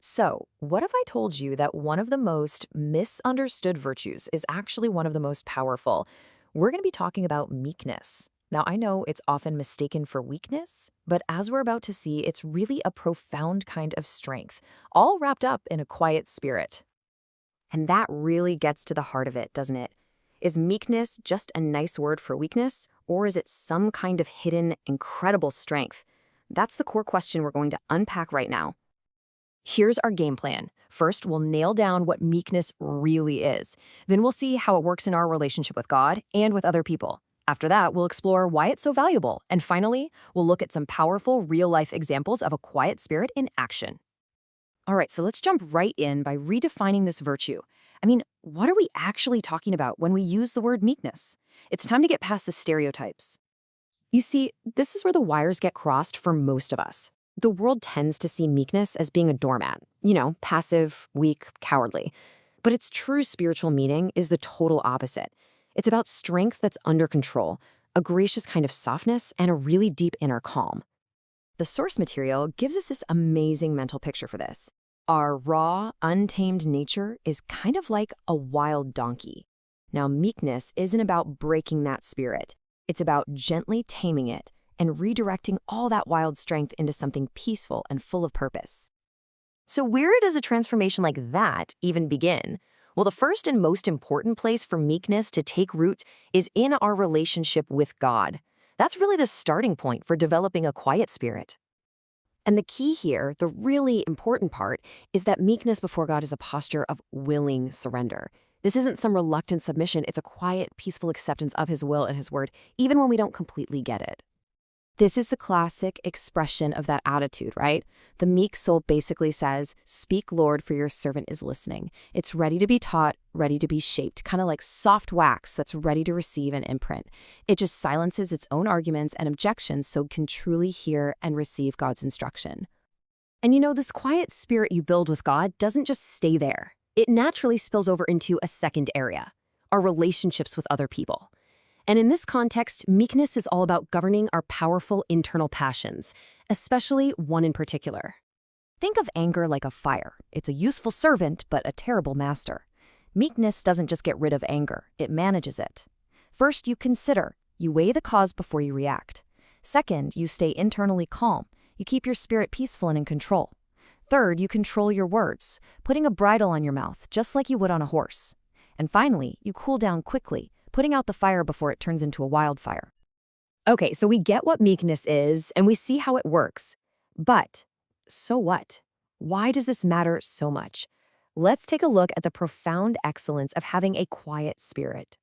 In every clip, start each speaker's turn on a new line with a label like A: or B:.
A: So, what if I told you that one of the most misunderstood virtues is actually one of the most powerful? We're going to be talking about meekness. Now, I know it's often mistaken for weakness, but as we're about to see, it's really a profound kind of strength, all wrapped up in a quiet spirit. And that really gets to the heart of it, doesn't it? Is meekness just a nice word for weakness, or is it some kind of hidden, incredible strength? That's the core question we're going to unpack right now. Here's our game plan. First, we'll nail down what meekness really is. Then we'll see how it works in our relationship with God and with other people. After that, we'll explore why it's so valuable. And finally, we'll look at some powerful real-life examples of a quiet spirit in action. All right, so let's jump right in by redefining this virtue. What are we actually talking about when we use the word meekness? It's time to get past the stereotypes. You see, this is where the wires get crossed for most of us. The world tends to see meekness as being a doormat, passive, weak, cowardly. But its true spiritual meaning is the total opposite. It's about strength that's under control, a gracious kind of softness, and a really deep inner calm. The source material gives us this amazing mental picture for this. Our raw, untamed nature is kind of like a wild donkey. Now, meekness isn't about breaking that spirit. It's about gently taming it and redirecting all that wild strength into something peaceful and full of purpose. So where does a transformation like that even begin? Well, the first and most important place for meekness to take root is in our relationship with God. That's really the starting point for developing a quiet spirit. And the key here, the really important part, is that meekness before God is a posture of willing surrender. This isn't some reluctant submission, it's a quiet, peaceful acceptance of His will and His word, even when we don't completely get it. This is the classic expression of that attitude, right? The meek soul basically says, "Speak, Lord, for your servant is listening." It's ready to be taught, ready to be shaped, kind of like soft wax that's ready to receive an imprint. It just silences its own arguments and objections so it can truly hear and receive God's instruction. And this quiet spirit you build with God doesn't just stay there. It naturally spills over into a second area, our relationships with other people. And in this context, meekness is all about governing our powerful internal passions, especially one in particular. Think of anger like a fire. It's a useful servant, but a terrible master. Meekness doesn't just get rid of anger, it manages it. First, you consider. You weigh the cause before you react. Second, you stay internally calm. You keep your spirit peaceful and in control. Third, you control your words, putting a bridle on your mouth, just like you would on a horse. And finally, you cool down quickly, putting out the fire before it turns into a wildfire. Okay, so we get what meekness is, and we see how it works. But so what? Why does this matter so much? Let's take a look at the profound excellence of having a quiet spirit.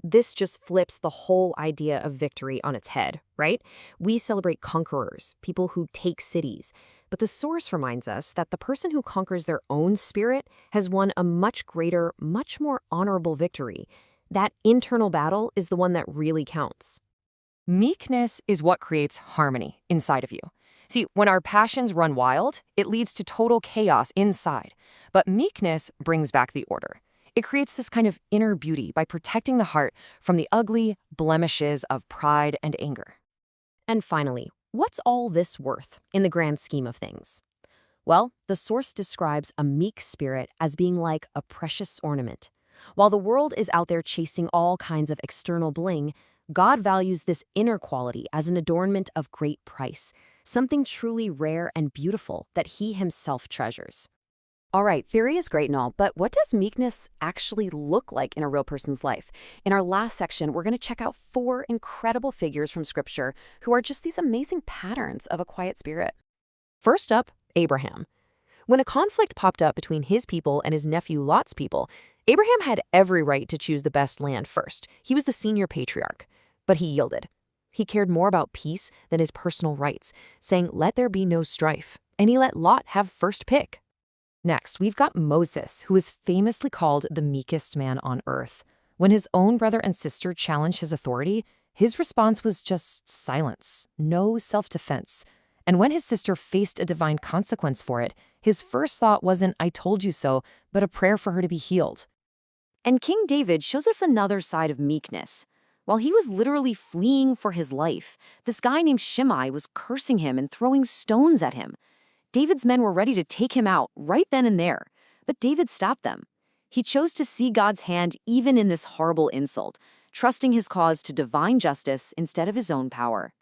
A: This just flips the whole idea of victory on its head, right? We celebrate conquerors, people who take cities. But the source reminds us that the person who conquers their own spirit has won a much greater, much more honorable victory. That internal battle is the one that really counts. Meekness is what creates harmony inside of you. See, when our passions run wild, it leads to total chaos inside. But meekness brings back the order. It creates this kind of inner beauty by protecting the heart from the ugly blemishes of pride and anger. And finally, what's all this worth in the grand scheme of things? Well, the source describes a meek spirit as being like a precious ornament. While the world is out there chasing all kinds of external bling, God values this inner quality as an adornment of great price, something truly rare and beautiful that He Himself treasures. All right, theory is great and all, but what does meekness actually look like in a real person's life? In our last section, we're going to check out 4 incredible figures from Scripture who are just these amazing patterns of a quiet spirit. First up, Abraham. When a conflict popped up between his people and his nephew Lot's people, Abraham had every right to choose the best land first. He was the senior patriarch, but he yielded. He cared more about peace than his personal rights, saying, "Let there be no strife," and he let Lot have first pick. Next, we've got Moses, who is famously called the meekest man on earth. When his own brother and sister challenged his authority, his response was just silence, no self-defense. And when his sister faced a divine consequence for it, his first thought wasn't, "I told you so," but a prayer for her to be healed. And King David shows us another side of meekness. While he was literally fleeing for his life, this guy named Shimei was cursing him and throwing stones at him.
B: David's men were ready to take him out right then and there, but David stopped them. He chose to see God's hand even in this horrible insult, trusting his cause to divine justice instead of his own power.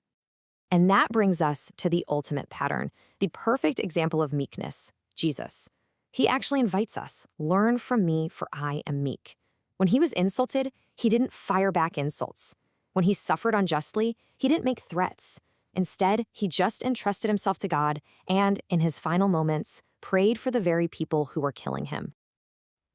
A: And that brings us to the ultimate pattern, the perfect example of meekness, Jesus. He actually invites us, learn from me, for I am meek. When he was insulted, he didn't fire back insults. When he suffered unjustly, he didn't make threats. Instead, he just entrusted himself to God and, in his final moments, prayed for the very people who were killing him.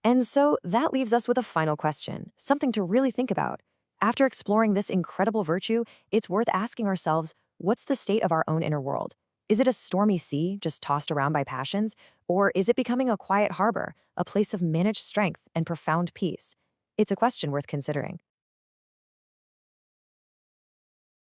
A: And so that leaves us with a final question, something to really think about. After exploring this incredible virtue, it's worth asking ourselves, what's the state of our own inner world? Is it a stormy sea, just tossed around by passions? Or is it becoming a quiet harbor, a place of managed strength and profound peace? It's a question worth considering.